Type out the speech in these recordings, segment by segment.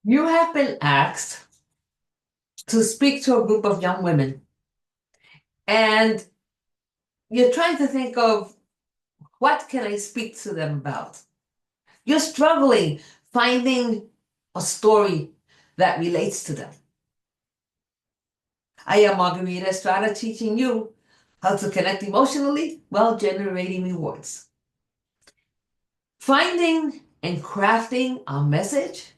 You have been asked to speak to a group of young women, and you're trying to think of what can I speak to them about? You're struggling finding a story that relates to them. I am Margarita Estrada teaching you how to connect emotionally while generating rewards. Finding and crafting our message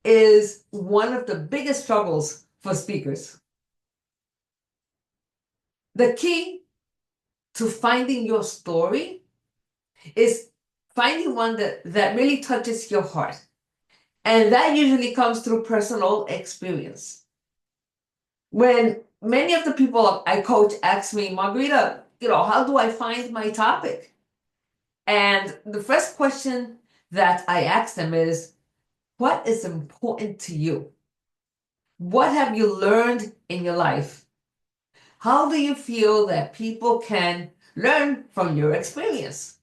is one of the biggest struggles for speakers. The key to finding your story is finding one that really touches your heart. And that usually comes through personal experience. When many of the people I coach ask me, Margarita, how do I find my topic? And the first question that I ask them is, what is important to you? What have you learned in your life? How do you feel that people can learn from your experience?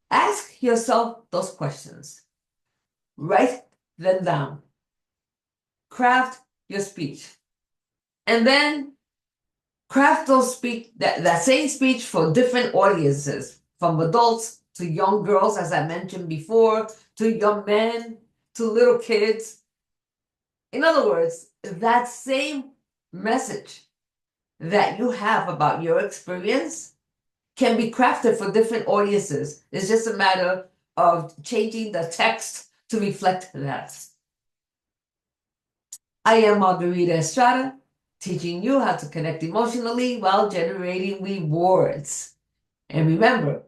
Ask yourself those questions. Write them down. Craft your speech. And then craft that same speech for different audiences, from adults to young girls, as I mentioned before, to young men, to little kids. In other words, that same message that you have about your experience can be crafted for different audiences. It's just a matter of changing the text to reflect that. I am Margarita Estrada, teaching you how to connect emotionally while generating rewards. And remember,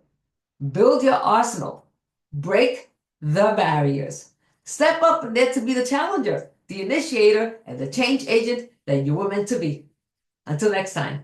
build your arsenal, break the barriers. Step up and there to be the challenger, the initiator, and the change agent that you were meant to be. Until next time.